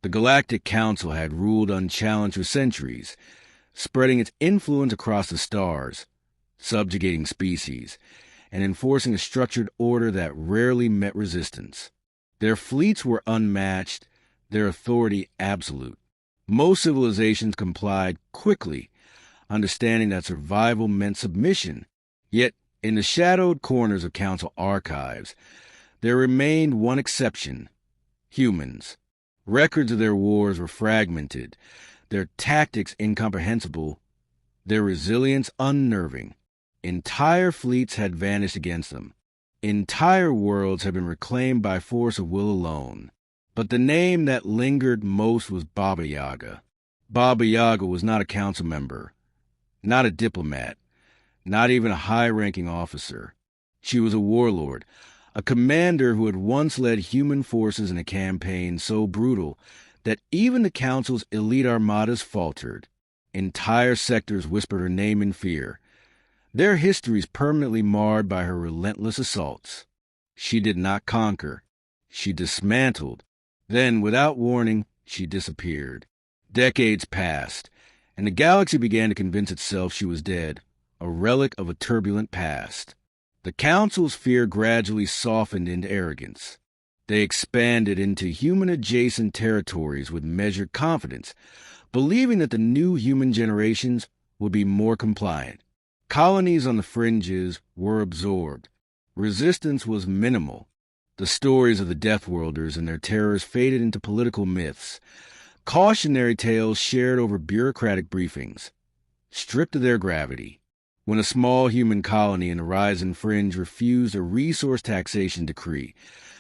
The Galactic Council had ruled unchallenged for centuries, spreading its influence across the stars, subjugating species, and enforcing a structured order that rarely met resistance. Their fleets were unmatched, their authority absolute. Most civilizations complied quickly, understanding that survival meant submission. Yet, in the shadowed corners of Council archives, there remained one exception: humans. Records of their wars were fragmented, their tactics incomprehensible, their resilience unnerving. Entire fleets had vanished against them. Entire worlds had been reclaimed by force of will alone. But the name that lingered most was Baba Yaga. Baba Yaga was not a council member, not a diplomat, not even a high-ranking officer. She was a warlord, a commander who had once led human forces in a campaign so brutal that even the council's elite armadas faltered. Entire sectors whispered her name in fear, their histories permanently marred by her relentless assaults. She did not conquer. She dismantled. Then, without warning, she disappeared. Decades passed, and the galaxy began to convince itself she was dead, a relic of a turbulent past. The Council's fear gradually softened into arrogance. They expanded into human-adjacent territories with measured confidence, believing that the new human generations would be more compliant. Colonies on the fringes were absorbed. Resistance was minimal. The stories of the Death Worlders and their terrors faded into political myths, cautionary tales shared over bureaucratic briefings, stripped of their gravity. When a small human colony in the Horizon Fringe refused a resource taxation decree,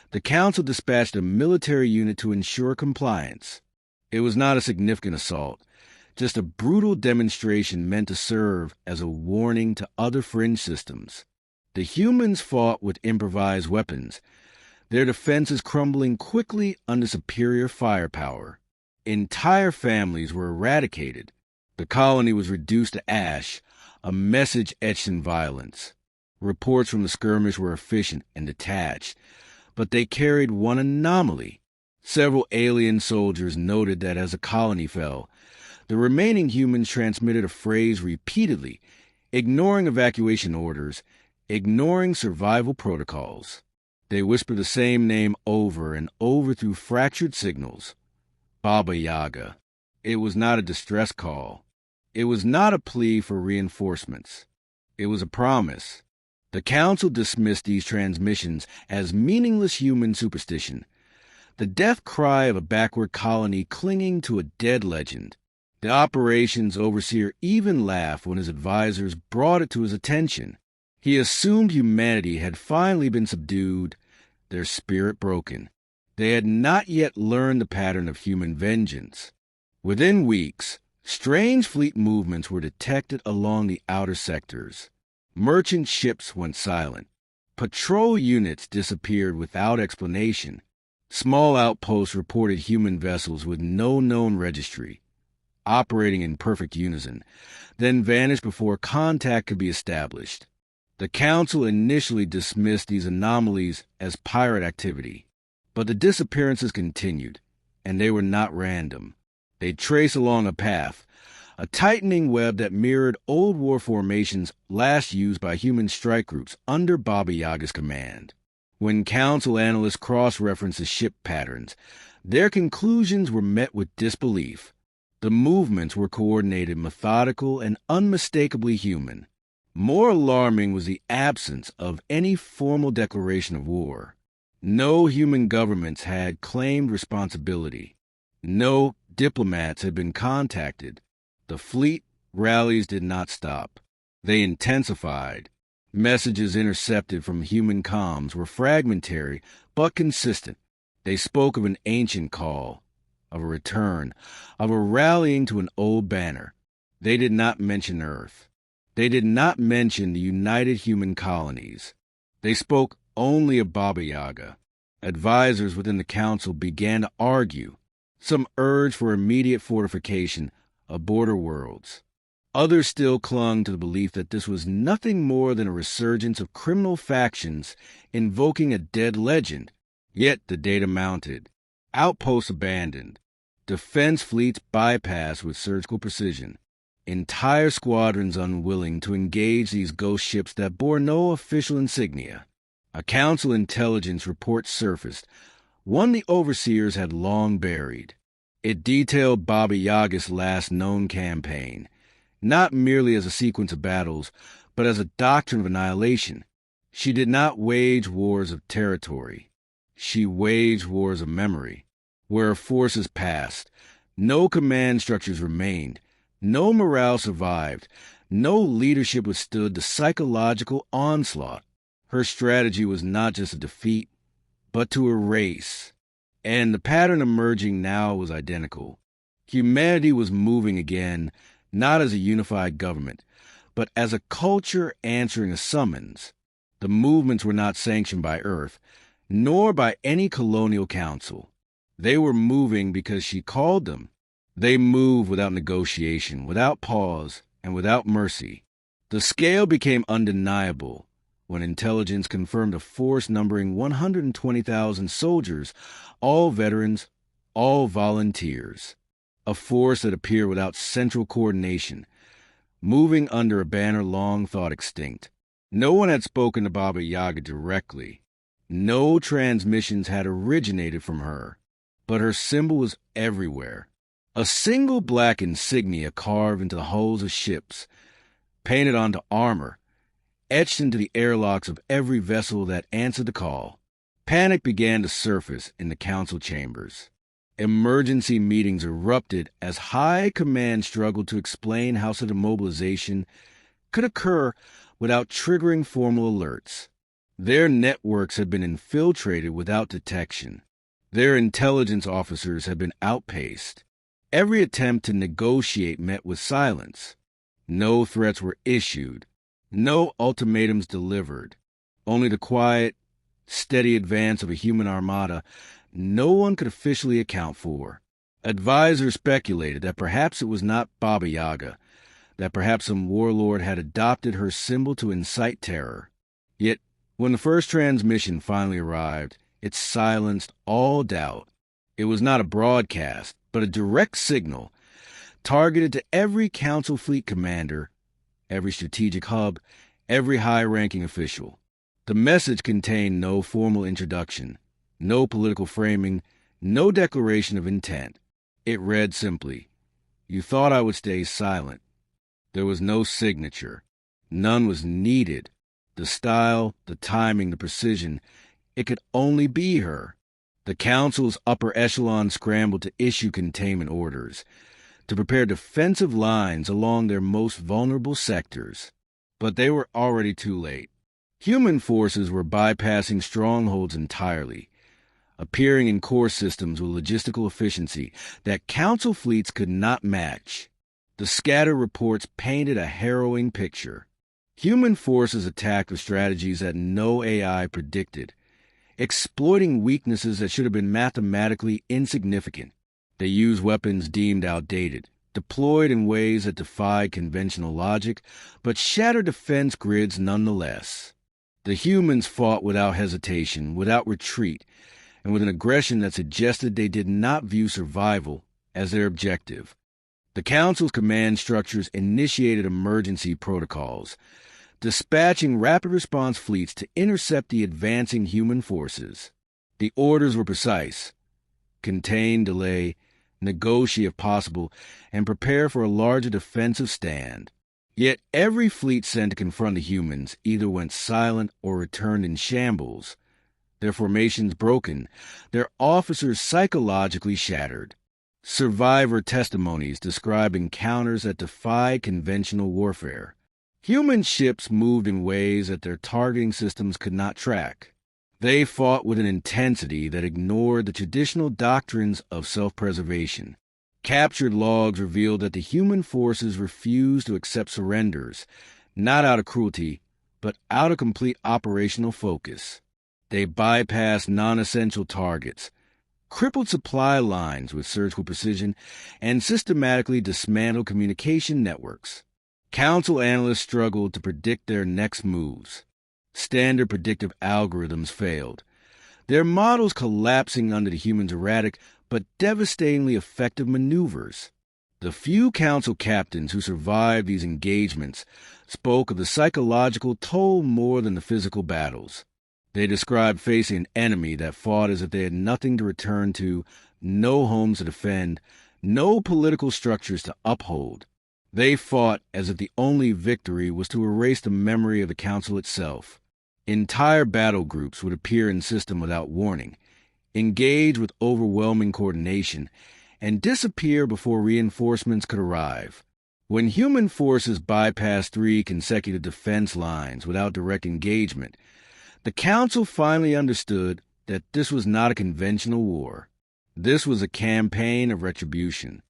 the Council dispatched a military unit to ensure compliance. It was not a significant assault, just a brutal demonstration meant to serve as a warning to other fringe systems. The humans fought with improvised weapons, their defenses crumbling quickly under superior firepower. Entire families were eradicated. The colony was reduced to ash, a message etched in violence. Reports from the skirmish were efficient and detached, but they carried one anomaly. Several alien soldiers noted that as a colony fell, the remaining humans transmitted a phrase repeatedly, ignoring evacuation orders, ignoring survival protocols. They whispered the same name over and over through fractured signals. Baba Yaga. It was not a distress call. It was not a plea for reinforcements. It was a promise. The Council dismissed these transmissions as meaningless human superstition, the death cry of a backward colony clinging to a dead legend. The operations overseer even laughed when his advisors brought it to his attention. He assumed humanity had finally been subdued, their spirit broken. They had not yet learned the pattern of human vengeance. Within weeks, strange fleet movements were detected along the outer sectors. Merchant ships went silent. Patrol units disappeared without explanation. Small outposts reported human vessels with no known registry, operating in perfect unison, then vanished before contact could be established. The Council initially dismissed these anomalies as pirate activity, but the disappearances continued, and they were not random. They traced along a path, a tightening web that mirrored old war formations last used by human strike groups under Baba Yaga's command. When Council analysts cross-referenced the ship patterns, their conclusions were met with disbelief. The movements were coordinated, methodical, and unmistakably human. More alarming was the absence of any formal declaration of war. No human governments had claimed responsibility. No diplomats had been contacted. The fleet rallies did not stop. They intensified. Messages intercepted from human comms were fragmentary but consistent. They spoke of an ancient call, of a return, of a rallying to an old banner. They did not mention Earth. They did not mention the united human colonies. They spoke only of Baba Yaga. Advisors within the Council began to argue. Some urged for immediate fortification of border worlds. Others still clung to the belief that this was nothing more than a resurgence of criminal factions invoking a dead legend. Yet the data mounted. Outposts abandoned. Defense fleets bypassed with surgical precision. Entire squadrons unwilling to engage these ghost ships that bore no official insignia. A council intelligence report surfaced, one the overseers had long buried. It detailed Baba Yaga's last known campaign, not merely as a sequence of battles, but as a doctrine of annihilation. She did not wage wars of territory. She waged wars of memory. Where her forces passed, no command structures remained, no morale survived, no leadership withstood the psychological onslaught. Her strategy was not just a defeat, but to erase. And the pattern emerging now was identical. Humanity was moving again, not as a unified government, but as a culture answering a summons. The movements were not sanctioned by Earth, nor by any colonial council. They were moving because she called them. They moved without negotiation, without pause, and without mercy. The scale became undeniable when intelligence confirmed a force numbering 120,000 soldiers, all veterans, all volunteers. A force that appeared without central coordination, moving under a banner long thought extinct. No one had spoken to Baba Yaga directly. No transmissions had originated from her. But her symbol was everywhere. A single black insignia carved into the hulls of ships, painted onto armor, etched into the airlocks of every vessel that answered the call. Panic began to surface in the council chambers. Emergency meetings erupted as high command struggled to explain how such a mobilization could occur without triggering formal alerts. Their networks had been infiltrated without detection. Their intelligence officers had been outpaced. Every attempt to negotiate met with silence. No threats were issued. No ultimatums delivered. Only the quiet, steady advance of a human armada no one could officially account for. Advisors speculated that perhaps it was not Baba Yaga, that perhaps some warlord had adopted her symbol to incite terror. Yet, when the first transmission finally arrived, it silenced all doubt. It was not a broadcast, but a direct signal, targeted to every council fleet commander, every strategic hub, every high-ranking official. The message contained no formal introduction, no political framing, no declaration of intent. It read simply, "You thought I would stay silent." There was no signature. None was needed. The style, the timing, the precision, it could only be her. The council's upper echelon scrambled to issue containment orders, to prepare defensive lines along their most vulnerable sectors. But they were already too late. Human forces were bypassing strongholds entirely, appearing in core systems with logistical efficiency that council fleets could not match. The scattered reports painted a harrowing picture. Human forces attacked with strategies that no AI predicted, exploiting weaknesses that should have been mathematically insignificant. They used weapons deemed outdated, deployed in ways that defied conventional logic, but shattered defense grids nonetheless. The humans fought without hesitation, without retreat, and with an aggression that suggested they did not view survival as their objective. The Council's command structures initiated emergency protocols, dispatching rapid response fleets to intercept the advancing human forces. The orders were precise: contain, delay, negotiate if possible, and prepare for a larger defensive stand. Yet every fleet sent to confront the humans either went silent or returned in shambles, their formations broken, their officers psychologically shattered. Survivor testimonies describe encounters that defied conventional warfare. Human ships moved in ways that their targeting systems could not track. They fought with an intensity that ignored the traditional doctrines of self-preservation. Captured logs revealed that the human forces refused to accept surrenders, not out of cruelty, but out of complete operational focus. They bypassed non-essential targets, crippled supply lines with surgical precision, and systematically dismantled communication networks. Council analysts struggled to predict their next moves. Standard predictive algorithms failed, their models collapsing under the humans' erratic but devastatingly effective maneuvers. The few council captains who survived these engagements spoke of the psychological toll more than the physical battles. They described facing an enemy that fought as if they had nothing to return to, no homes to defend, no political structures to uphold. They fought as if the only victory was to erase the memory of the council itself. Entire battle groups would appear in system without warning, engage with overwhelming coordination, and disappear before reinforcements could arrive. When human forces bypassed 3 consecutive defense lines without direct engagement, the Council finally understood that this was not a conventional war. This was a campaign of retribution.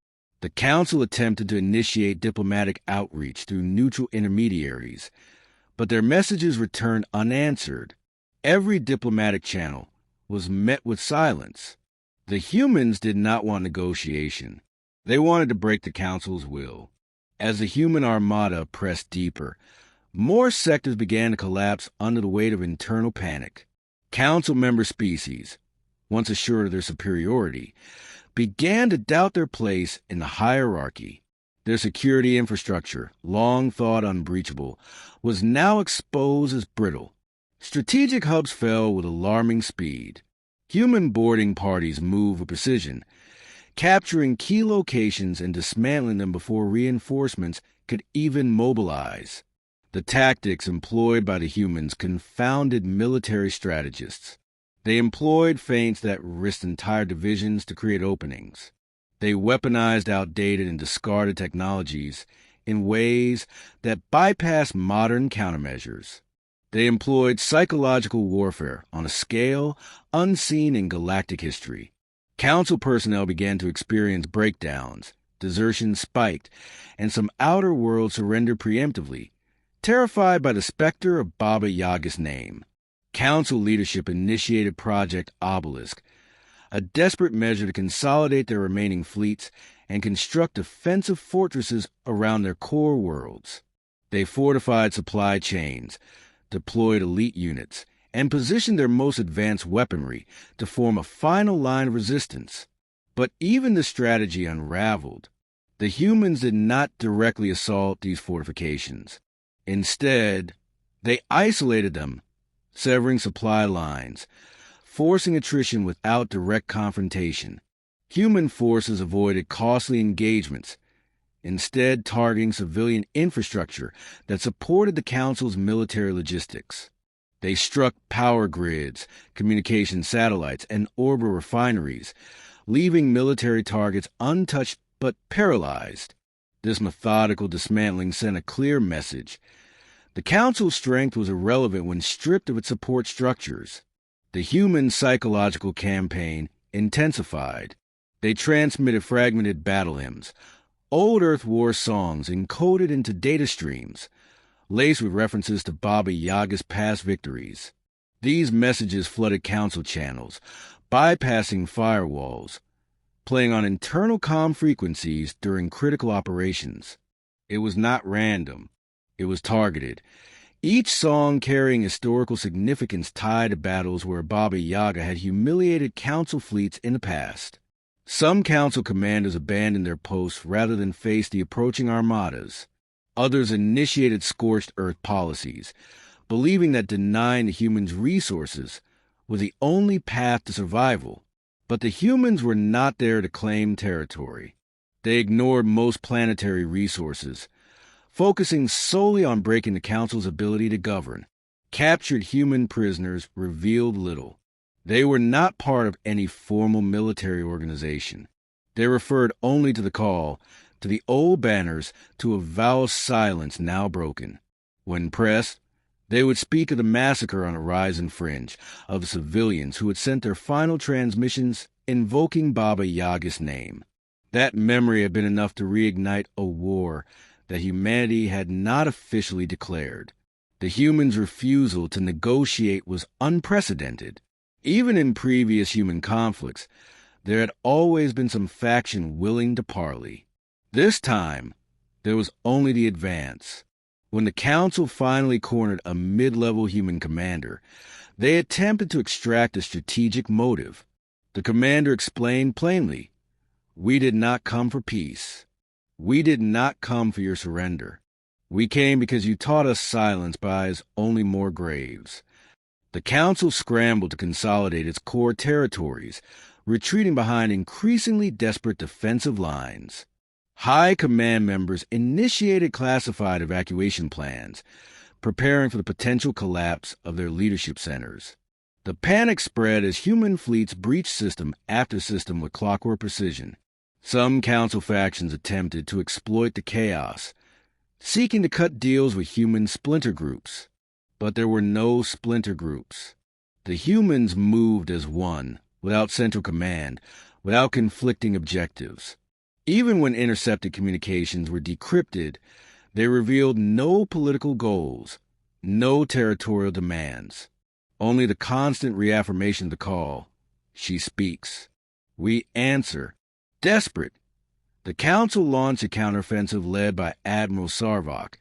The Council attempted to initiate diplomatic outreach through neutral intermediaries, but their messages returned unanswered. Every diplomatic channel was met with silence. The humans did not want negotiation. They wanted to break the Council's will. As the human armada pressed deeper, more sectors began to collapse under the weight of internal panic. Council member species, once assured of their superiority, began to doubt their place in the hierarchy. Their security infrastructure, long thought unbreachable, was now exposed as brittle. Strategic hubs fell with alarming speed. Human boarding parties moved with precision, capturing key locations and dismantling them before reinforcements could even mobilize. The tactics employed by the humans confounded military strategists. They employed feints that risked entire divisions to create openings. They weaponized outdated and discarded technologies in ways that bypassed modern countermeasures. They employed psychological warfare on a scale unseen in galactic history. Council personnel began to experience breakdowns, desertion spiked, and some outer world surrendered preemptively, terrified by the specter of Baba Yaga's name. Council leadership initiated Project Obelisk, a desperate measure to consolidate their remaining fleets and construct defensive fortresses around their core worlds. They fortified supply chains, deployed elite units, and positioned their most advanced weaponry to form a final line of resistance. But even the strategy unraveled. The humans did not directly assault these fortifications. Instead, they isolated them, severing supply lines, forcing attrition without direct confrontation. Human forces avoided costly engagements, instead targeting civilian infrastructure that supported the Council's military logistics. They struck power grids, communication satellites, and orbital refineries, leaving military targets untouched but paralyzed. This methodical dismantling sent a clear message. The Council's strength was irrelevant when stripped of its support structures. The human psychological campaign intensified. They transmitted fragmented battle hymns, old Earth War songs encoded into data streams, laced with references to Baba Yaga's past victories. These messages flooded Council channels, bypassing firewalls, playing on internal comm frequencies during critical operations. It was not random. It was targeted. Each song carrying historical significance tied to battles where Baba Yaga had humiliated Council fleets in the past. Some Council commanders abandoned their posts rather than face the approaching armadas. Others initiated scorched earth policies, believing that denying the humans resources was the only path to survival. But the humans were not there to claim territory. They ignored most planetary resources, focusing solely on breaking the Council's ability to govern. Captured human prisoners revealed little. They were not part of any formal military organization. They referred only to the call, to the old banners, to a vow of silence now broken. When pressed, they would speak of the massacre on Horizon Fringe, of the civilians who had sent their final transmissions invoking Baba Yaga's name. That memory had been enough to reignite a war that humanity had not officially declared. The humans' refusal to negotiate was unprecedented. Even in previous human conflicts, there had always been some faction willing to parley. This time, there was only the advance. When the Council finally cornered a mid-level human commander, they attempted to extract a strategic motive. The commander explained plainly, "We did not come for peace. We did not come for your surrender. We came because you taught us silence buys only more graves." The council scrambled to consolidate its core territories, retreating behind increasingly desperate defensive lines. High command members initiated classified evacuation plans, preparing for the potential collapse of their leadership centers. The panic spread as human fleets breached system after system with clockwork precision. Some council factions attempted to exploit the chaos, seeking to cut deals with human splinter groups. But there were no splinter groups. The humans moved as one, without central command, without conflicting objectives. Even when intercepted communications were decrypted, they revealed no political goals, no territorial demands, only the constant reaffirmation of the call. She speaks. We answer. Desperate, the Council launched a counteroffensive led by Admiral Sarvok,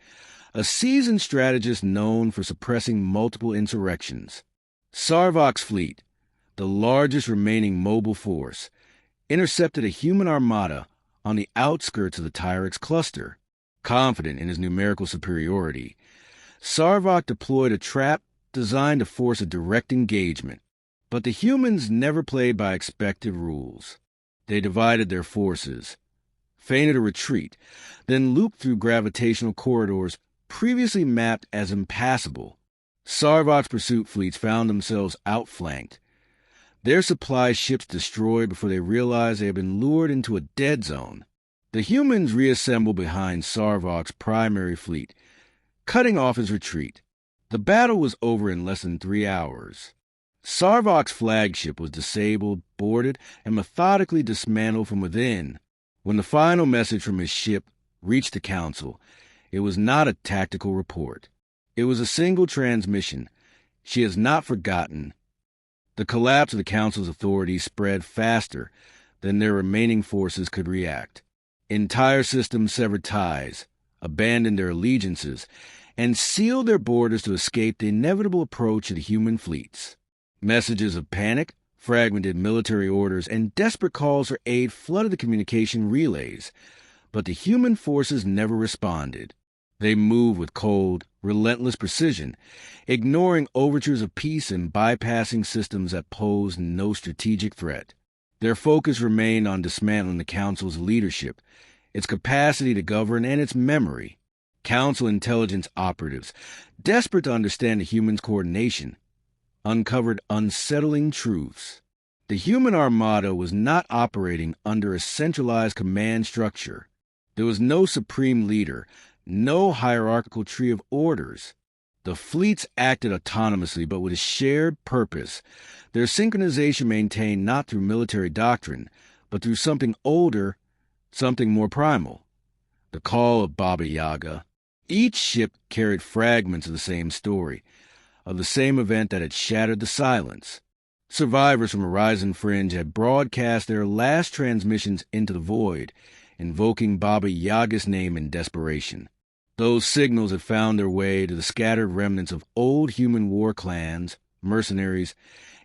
a seasoned strategist known for suppressing multiple insurrections. Sarvok's fleet, the largest remaining mobile force, intercepted a human armada on the outskirts of the Tyrix cluster. Confident in his numerical superiority, Sarvok deployed a trap designed to force a direct engagement. But the humans never played by expected rules. They divided their forces, feigned a retreat, then looped through gravitational corridors previously mapped as impassable. Sarvok's pursuit fleets found themselves outflanked, their supply ships destroyed before they realized they had been lured into a dead zone. The humans reassembled behind Sarvok's primary fleet, cutting off his retreat. The battle was over in less than 3 hours. Sarvok's flagship was disabled, boarded, and methodically dismantled from within. When the final message from his ship reached the Council, it was not a tactical report. It was a single transmission. She has not forgotten. The collapse of the Council's authority spread faster than their remaining forces could react. Entire systems severed ties, abandoned their allegiances, and sealed their borders to escape the inevitable approach of the human fleets. Messages of panic, fragmented military orders, and desperate calls for aid flooded the communication relays, but the human forces never responded. They moved with cold, relentless precision, ignoring overtures of peace and bypassing systems that posed no strategic threat. Their focus remained on dismantling the Council's leadership, its capacity to govern, and its memory. Council intelligence operatives, desperate to understand the humans' coordination, uncovered unsettling truths. The human armada was not operating under a centralized command structure. There was no supreme leader, no hierarchical tree of orders. The fleets acted autonomously but with a shared purpose, their synchronization maintained not through military doctrine, but through something older, something more primal. The call of Baba Yaga. Each ship carried fragments of the same story, of the same event that had shattered the silence. Survivors from Horizon Fringe had broadcast their last transmissions into the void, invoking Baba Yaga's name in desperation. Those signals had found their way to the scattered remnants of old human war clans, mercenaries,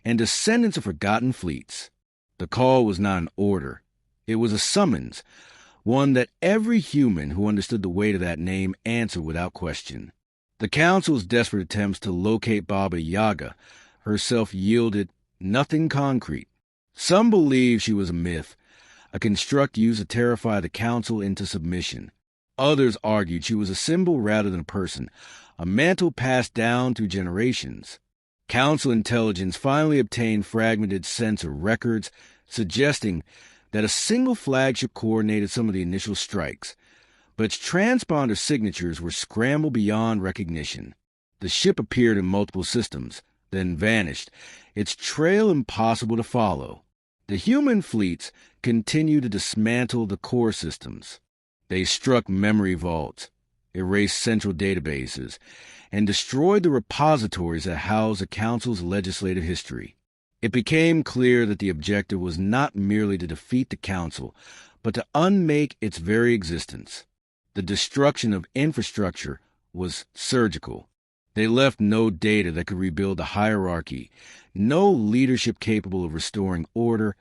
and descendants of forgotten fleets. The call was not an order. It was a summons, one that every human who understood the weight of that name answered without question. The Council's desperate attempts to locate Baba Yaga herself yielded nothing concrete. Some believed she was a myth, a construct used to terrify the Council into submission. Others argued she was a symbol rather than a person, a mantle passed down through generations. Council intelligence finally obtained fragmented sensor records suggesting that a single flagship coordinated some of the initial strikes, but its transponder signatures were scrambled beyond recognition. The ship appeared in multiple systems, then vanished, its trail impossible to follow. The human fleets continued to dismantle the core systems. They struck memory vaults, erased central databases, and destroyed the repositories that housed the Council's legislative history. It became clear that the objective was not merely to defeat the Council, but to unmake its very existence. The destruction of infrastructure was surgical. They left no data that could rebuild the hierarchy, no leadership capable of restoring order,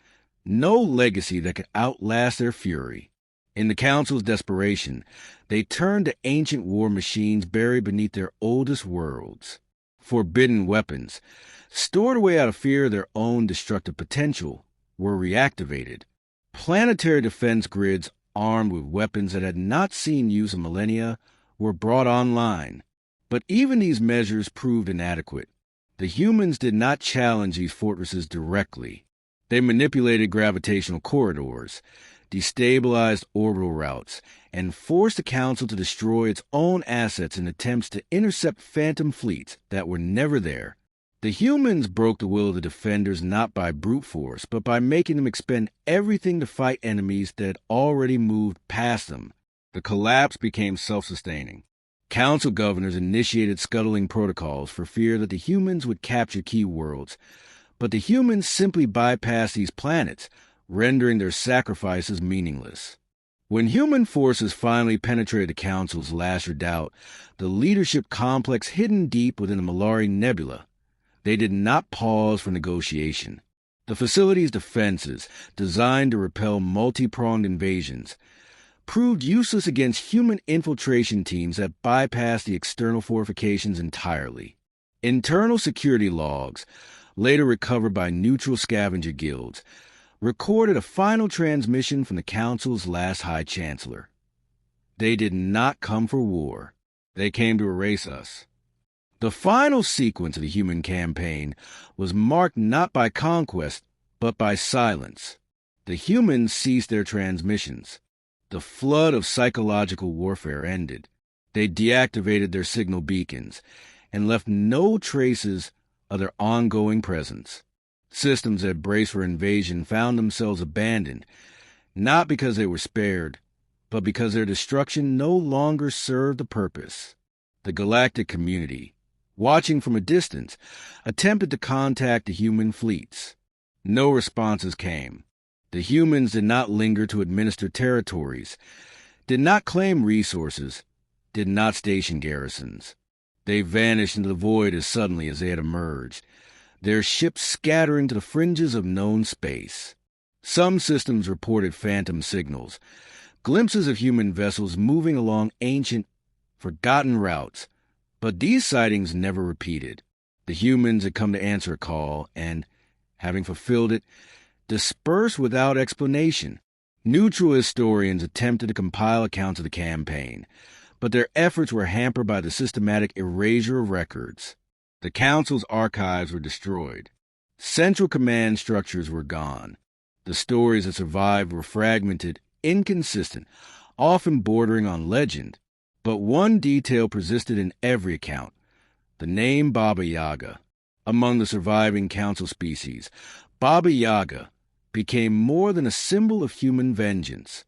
no legacy that could outlast their fury. In the Council's desperation, they turned to ancient war machines buried beneath their oldest worlds. Forbidden weapons, stored away out of fear of their own destructive potential, were reactivated. Planetary defense grids armed with weapons that had not seen use in millennia were brought online. But even these measures proved inadequate. The humans did not challenge these fortresses directly. They manipulated gravitational corridors, destabilized orbital routes, and forced the Council to destroy its own assets in attempts to intercept phantom fleets that were never there. The humans broke the will of the defenders not by brute force, but by making them expend everything to fight enemies that had already moved past them. The collapse became self-sustaining. Council governors initiated scuttling protocols for fear that the humans would capture key worlds, but the humans simply bypassed these planets, rendering their sacrifices meaningless. When human forces finally penetrated the Council's last redoubt, the leadership complex hidden deep within the Malari Nebula, they did not pause for negotiation. The facility's defenses, designed to repel multi-pronged invasions, proved useless against human infiltration teams that bypassed the external fortifications entirely. Internal security logs, later recovered by neutral scavenger guilds, recorded a final transmission from the Council's last High Chancellor. They did not come for war. They came to erase us. The final sequence of the human campaign was marked not by conquest, but by silence. The humans ceased their transmissions. The flood of psychological warfare ended. They deactivated their signal beacons and left no traces of their ongoing presence. Systems that braced for invasion found themselves abandoned, not because they were spared, but because their destruction no longer served the purpose. The galactic community, watching from a distance, attempted to contact the human fleets. No responses came. The humans did not linger to administer territories, did not claim resources, did not station garrisons. They vanished into the void as suddenly as they had emerged, their ships scattering to the fringes of known space. Some systems reported phantom signals, glimpses of human vessels moving along ancient, forgotten routes, but these sightings never repeated. The humans had come to answer a call and, having fulfilled it, dispersed without explanation. Neutral historians attempted to compile accounts of the campaign, but their efforts were hampered by the systematic erasure of records. The Council's archives were destroyed. Central command structures were gone. The stories that survived were fragmented, inconsistent, often bordering on legend. But one detail persisted in every account: the name Baba Yaga. Among the surviving Council species, Baba Yaga became more than a symbol of human vengeance.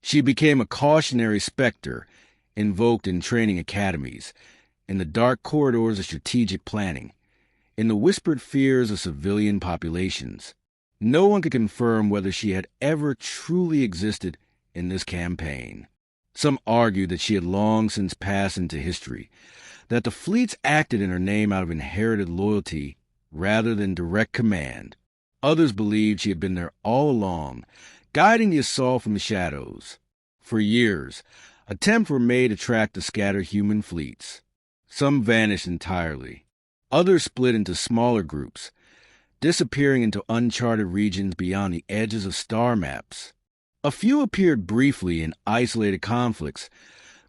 She became a cautionary specter, invoked in training academies, in the dark corridors of strategic planning, in the whispered fears of civilian populations. No one could confirm whether she had ever truly existed in this campaign. Some argued that she had long since passed into history, that the fleets acted in her name out of inherited loyalty rather than direct command. Others believed she had been there all along, guiding the assault from the shadows. For years, attempts were made to track the scattered human fleets. Some vanished entirely. Others split into smaller groups, disappearing into uncharted regions beyond the edges of star maps. A few appeared briefly in isolated conflicts,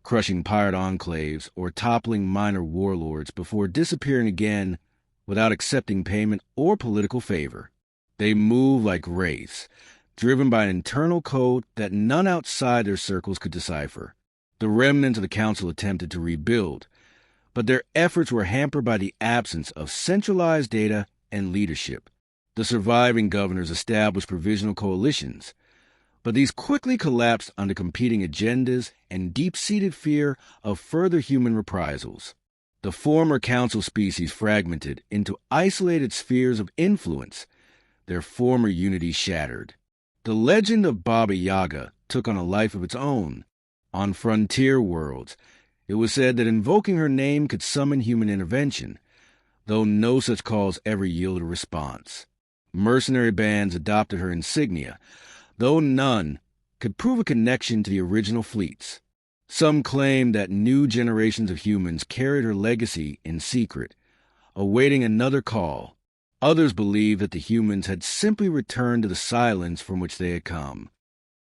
crushing pirate enclaves or toppling minor warlords before disappearing again without accepting payment or political favor. They moved like wraiths, driven by an internal code that none outside their circles could decipher. The remnants of the Council attempted to rebuild, but their efforts were hampered by the absence of centralized data and leadership. The surviving governors established provisional coalitions, but these quickly collapsed under competing agendas and deep-seated fear of further human reprisals. The former Council species fragmented into isolated spheres of influence, their former unity shattered. The legend of Baba Yaga took on a life of its own, on frontier worlds, It was said that invoking her name could summon human intervention, though no such calls ever yielded a response. Mercenary bands adopted her insignia, though none could prove a connection to the original fleets. Some claimed that new generations of humans carried her legacy in secret, awaiting another call. Others believed that the humans had simply returned to the silence from which they had come.